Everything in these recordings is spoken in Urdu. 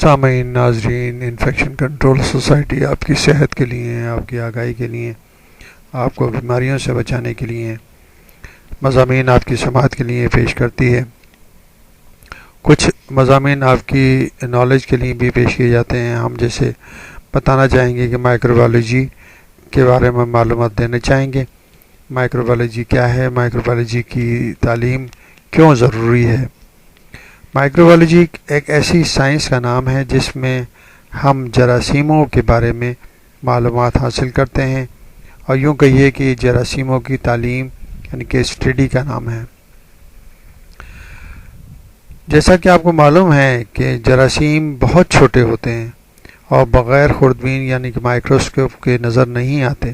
سامعین ناظرین، انفیکشن کنٹرول سوسائٹی آپ کی صحت کے لیے، آپ کی آگاہی کے لیے، آپ کو بیماریوں سے بچانے کے لیے مضامین آپ کی سماعت کے لیے پیش کرتی ہے۔ کچھ مضامین آپ کی نالج کے لیے بھی پیش کیے جاتے ہیں۔ ہم جیسے بتانا چاہیں گے کہ مائکروبیولوجی کے بارے میں معلومات دینا چاہیں گے۔ مائکروبیولوجی کیا ہے؟ مائکروبیولوجی کی تعلیم کیوں ضروری ہے؟ مائکروبیولوجی ایک ایسی سائنس کا نام ہے جس میں ہم جراثیموں کے بارے میں معلومات حاصل کرتے ہیں، اور یوں کہیے کہ جراثیموں کی تعلیم یعنی کہ اسٹڈی کا نام ہے۔ جیسا کہ آپ کو معلوم ہے کہ جراثیم بہت چھوٹے ہوتے ہیں اور بغیر خوردبین یعنی کہ مائکروسکوپ کے نظر نہیں آتے۔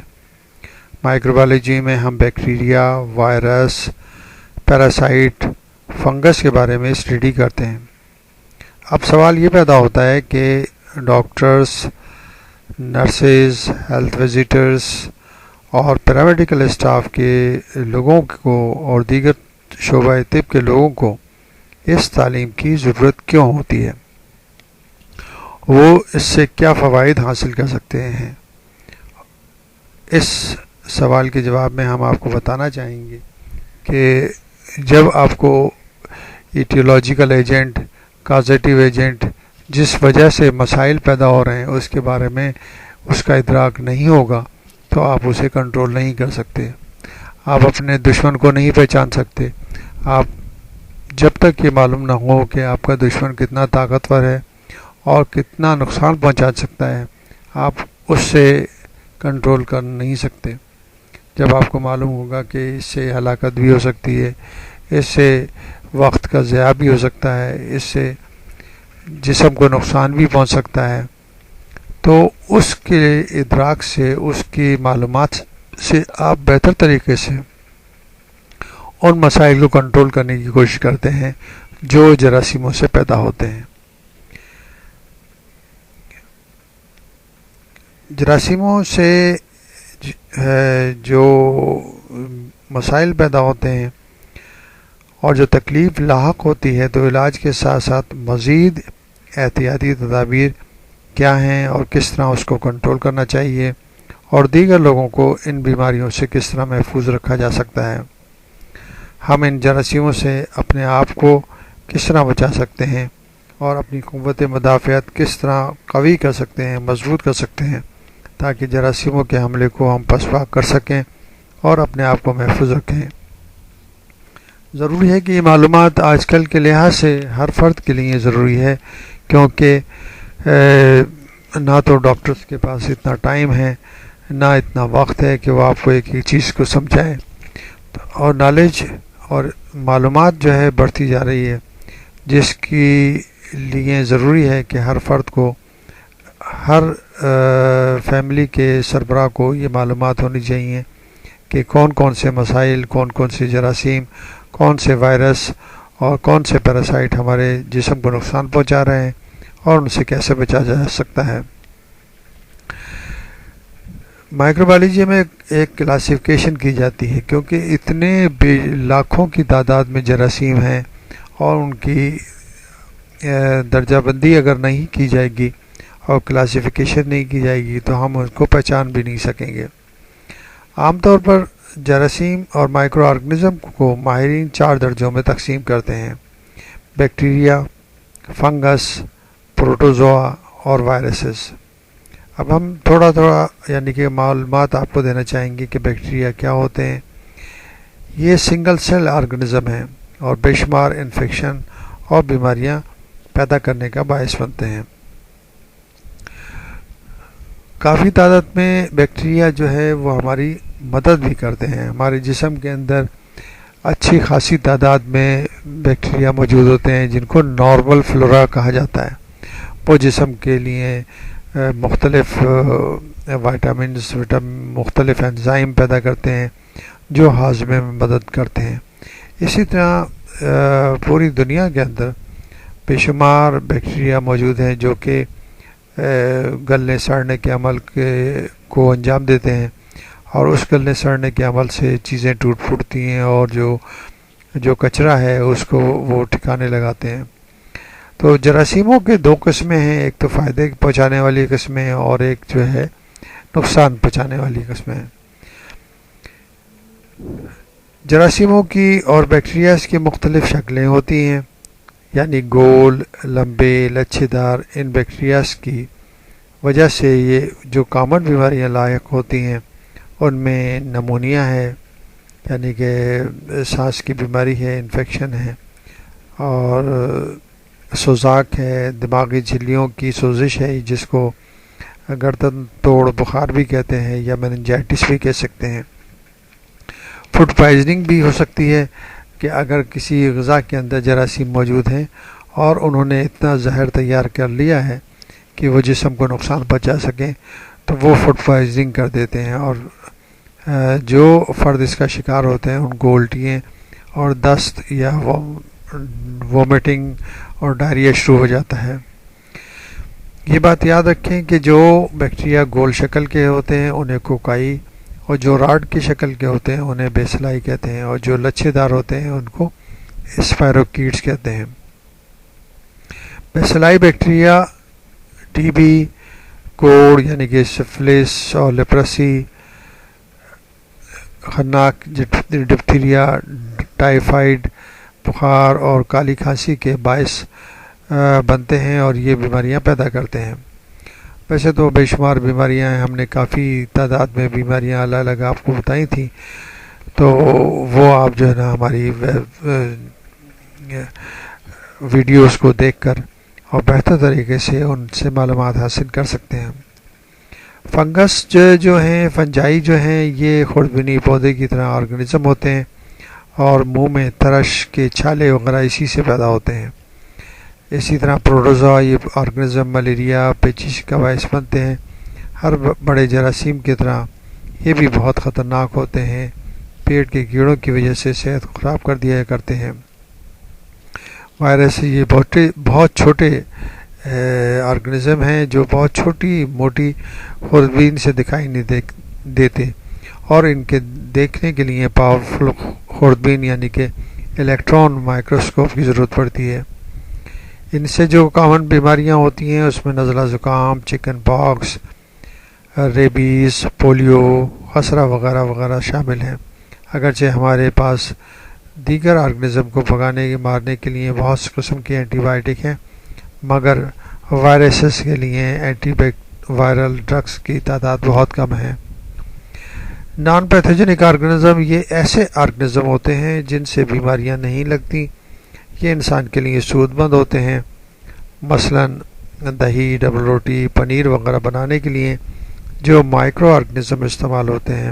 مائکروبیولوجی میں ہم بیکٹیریا، وائرس، پیراسائٹ، فنگس کے بارے میں اسٹڈی کرتے ہیں۔ اب سوال یہ پیدا ہوتا ہے کہ ڈاکٹرز، نرسز، ہیلتھ وزٹرز اور پیرامیڈیکل اسٹاف کے لوگوں کو اور دیگر شعبہ طب کے لوگوں کو اس تعلیم کی ضرورت کیوں ہوتی ہے؟ وہ اس سے کیا فوائد حاصل کر سکتے ہیں؟ اس سوال کے جواب میں ہم آپ کو بتانا چاہیں گے کہ جب آپ کو ایٹیولوجیکل ایجنٹ، کازیٹیو ایجنٹ، جس وجہ سے مسائل پیدا ہو رہے ہیں اس کے بارے میں اس کا ادراک نہیں ہوگا تو آپ اسے کنٹرول نہیں کر سکتے۔ آپ اپنے دشمن کو نہیں پہچان سکتے۔ آپ جب تک یہ معلوم نہ ہو کہ آپ کا دشمن کتنا طاقتور ہے اور کتنا نقصان پہنچا سکتا ہے، آپ اس سے کنٹرول کر نہیں سکتے۔ جب آپ کو معلوم ہوگا کہ اس سے ہلاکت بھی ہو سکتی ہے، اس سے وقت کا ضیاع بھی ہو سکتا ہے، اس سے جسم کو نقصان بھی پہنچ سکتا ہے، تو اس کے ادراک سے، اس کی معلومات سے آپ بہتر طریقے سے ان مسائل کو کنٹرول کرنے کی کوشش کرتے ہیں جو جراثیموں سے پیدا ہوتے ہیں۔ جراثیموں سے جو مسائل پیدا ہوتے ہیں اور جو تکلیف لاحق ہوتی ہے، تو علاج کے ساتھ ساتھ مزید احتیاطی تدابیر کیا ہیں اور کس طرح اس کو کنٹرول کرنا چاہیے، اور دیگر لوگوں کو ان بیماریوں سے کس طرح محفوظ رکھا جا سکتا ہے۔ ہم ان جراثیموں سے اپنے آپ کو کس طرح بچا سکتے ہیں اور اپنی قوت مدافعت کس طرح قوی کر سکتے ہیں، مضبوط کر سکتے ہیں، تاکہ جراثیموں کے حملے کو ہم پسپا کر سکیں اور اپنے آپ کو محفوظ رکھیں۔ ضروری ہے کہ یہ معلومات آج کل کے لحاظ سے ہر فرد کے لیے ضروری ہے، کیونکہ نہ تو ڈاکٹرز کے پاس اتنا ٹائم ہے، نہ اتنا وقت ہے کہ وہ آپ کو ایک چیز کو سمجھائیں، اور نالج اور معلومات جو ہے بڑھتی جا رہی ہے، جس کی لیے ضروری ہے کہ ہر فرد کو، ہر فیملی کے سربراہ کو یہ معلومات ہونی چاہیے کہ کون کون سے مسائل، کون کون سے جراثیم، کون سے وائرس اور کون سے پیراسائٹ ہمارے جسم کو نقصان پہنچا رہے ہیں اور ان سے کیسے بچا جا سکتا ہے۔ مائکروبیولوجی میں ایک کلاسیفیکیشن کی جاتی ہے، کیونکہ اتنے لاکھوں کی تعداد میں جراثیم ہیں اور ان کی درجہ بندی اگر نہیں کی جائے گی اور کلاسیفیکیشن نہیں کی جائے گی تو ہم ان کو پہچان بھی نہیں سکیں گے۔ عام طور پر جراثیم اور مائکرو آرگنزم کو ماہرین 4 درجوں میں تقسیم کرتے ہیں: بیکٹیریا، فنگس، پروٹوزوا اور وائرسز۔ اب ہم تھوڑا یعنی کہ معلومات آپ کو دینا چاہیں گے کہ بیکٹیریا کیا ہوتے ہیں۔ یہ سنگل سیل آرگنزم ہیں اور بے شمار انفیکشن اور بیماریاں پیدا کرنے کا باعث بنتے ہیں۔ کافی تعداد میں بیکٹیریا جو ہے وہ ہماری مدد بھی کرتے ہیں۔ ہمارے جسم کے اندر اچھی خاصی تعداد میں بیکٹیریا موجود ہوتے ہیں جن کو نارمل فلورا کہا جاتا ہے۔ وہ جسم کے لیے مختلف وائٹامنز، مختلف انزائم پیدا کرتے ہیں جو ہاضمے میں مدد کرتے ہیں۔ اسی طرح پوری دنیا کے اندر بے شمار بیکٹیریا موجود ہیں جو کہ گلنے سڑنے کے عمل کو انجام دیتے ہیں، اور اس گلنے سڑنے کے عمل سے چیزیں ٹوٹ پھوٹتی ہیں اور جو کچرا ہے اس کو وہ ٹھکانے لگاتے ہیں۔ تو جراثیموں کے دو قسمیں ہیں، ایک تو فائدے پہنچانے والی قسمیں اور ایک جو ہے نقصان پہنچانے والی قسمیں۔ جراثیموں کی اور بیکٹیریاز کی مختلف شکلیں ہوتی ہیں، یعنی گول، لمبے، لچھے دار۔ ان بیکٹیریاز کی وجہ سے یہ جو کامن بیماریاں لاحق ہوتی ہیں ان میں نمونیا ہے، یعنی کہ سانس کی بیماری ہے، انفیکشن ہے، اور سوزاک ہے، دماغی جھلیوں کی سوزش ہے جس کو گردن توڑ بخار بھی کہتے ہیں یا میننجائٹس بھی کہہ سکتے ہیں۔ فوڈ پوائزننگ بھی ہو سکتی ہے کہ اگر کسی غذا کے اندر جراثیم موجود ہیں اور انہوں نے اتنا زہر تیار کر لیا ہے کہ وہ جسم کو نقصان پہنچا سکیں تو وہ فوڈ پوائزننگ کر دیتے ہیں، اور جو فرد اس کا شکار ہوتے ہیں ان کو الٹیاں اور دست یا وومٹنگ اور ڈائریا شروع ہو جاتا ہے۔ یہ بات یاد رکھیں کہ جو بیکٹیریا گول شکل کے ہوتے ہیں انہیں کوکائی، اور جو راڈ کی شکل کے ہوتے ہیں انہیں بیسلائی کہتے ہیں، اور جو لچھے دار ہوتے ہیں ان کو اسپائروکیٹس کہتے ہیں۔ بیسلائی بیکٹیریا ٹی بی، کوڑ یعنی کہ سفلس اور لیپرسی، خناق ڈپتھیریا، ٹائیفائڈ، بخار اور کالی کھانسی کے باعث بنتے ہیں اور یہ بیماریاں پیدا کرتے ہیں۔ ویسے تو بے شمار بیماریاں ہیں، ہم نے کافی تعداد میں بیماریاں الگ الگ آپ کو بتائی تھیں، تو وہ آپ جو ہے نا ہماری ویڈیوز کو دیکھ کر اور بہتر طریقے سے ان سے معلومات حاصل کر سکتے ہیں۔ فنگس جو ہیں، فنجائی جو ہیں، یہ خوردبینی پودے کی طرح آرگنزم ہوتے ہیں اور منہ میں ترش کے چھالے وغیرہ اسی سے پیدا ہوتے ہیں۔ اسی طرح پروٹوزوا یہ آرگنزم ملیریا، پیچش کا باعث بنتے ہیں۔ ہر بڑے جراثیم کی طرح یہ بھی بہت خطرناک ہوتے ہیں، پیٹ کے کیڑوں کی وجہ سے صحت خراب کر دیا کرتے ہیں۔ وائرس یہ بہت چھوٹے آرگنزم ہیں جو بہت چھوٹی موٹی خوردبین سے دکھائی نہیں دیتے، اور ان کے دیکھنے کے لیے پاورفل خوردبین یعنی کہ الیکٹران مائکروسکوپ کی ضرورت پڑتی ہے۔ ان سے جو کامن بیماریاں ہوتی ہیں اس میں نزلہ زکام، چکن پاکس، ریبیز، پولیو، خسرہ وغیرہ وغیرہ شامل ہیں۔ اگرچہ ہمارے پاس دیگر آرگنزم کو مارنے کے لیے بہت سی قسم کی اینٹی بائیوٹک ہیں، مگر وائرسز کے لیے اینٹی وائرل ڈرگس کی تعداد بہت کم ہے۔ نان پیتھوجنک آرگنزم یہ ایسے آرگنزم ہوتے ہیں جن سے بیماریاں نہیں لگتی، یہ انسان کے لیے سود مند ہوتے ہیں۔ مثلاً دہی، ڈبل روٹی، پنیر وغیرہ بنانے کے لیے جو مائکرو آرگنزم استعمال ہوتے ہیں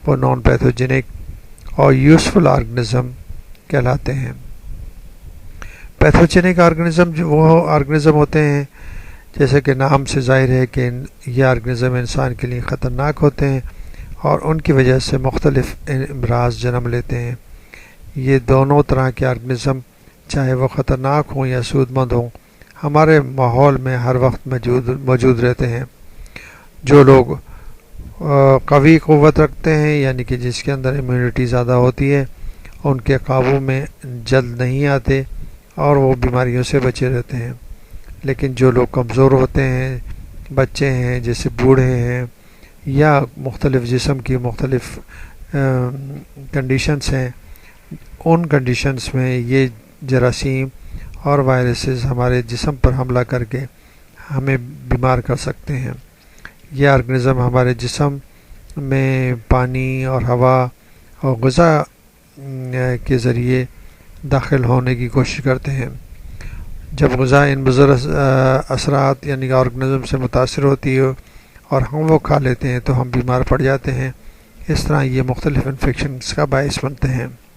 وہ نان پیتھوجنک اور یوزفل آرگنزم کہلاتے ہیں۔ پیتھوجنک آرگنزم وہ آرگنزم ہوتے ہیں جیسے کہ نام سے ظاہر ہے کہ یہ آرگنزم انسان کے لیے خطرناک ہوتے ہیں اور ان کی وجہ سے مختلف امراض جنم لیتے ہیں۔ یہ دونوں طرح کے آرگنزم چاہے وہ خطرناک ہوں یا سود مند ہوں ہمارے ماحول میں ہر وقت موجود رہتے ہیں۔ جو لوگ قوی قوت رکھتے ہیں یعنی کہ جس کے اندر امیونٹی زیادہ ہوتی ہے ان کے قابو میں جلد نہیں آتے اور وہ بیماریوں سے بچے رہتے ہیں، لیکن جو لوگ کمزور ہوتے ہیں، بچے ہیں، جیسے بوڑھے ہیں یا مختلف جسم کی مختلف کنڈیشنز ہیں، ان کنڈیشنز میں یہ جراثیم اور وائرسز ہمارے جسم پر حملہ کر کے ہمیں بیمار کر سکتے ہیں۔ یہ آرگنزم ہمارے جسم میں پانی اور ہوا اور غذا کے ذریعے داخل ہونے کی کوشش کرتے ہیں۔ جب غذا ان مضر اثرات یعنی کہ آرگنزم سے متاثر ہوتی ہے اور ہم وہ کھا لیتے ہیں تو ہم بیمار پڑ جاتے ہیں۔ اس طرح یہ مختلف انفیکشنز کا باعث بنتے ہیں۔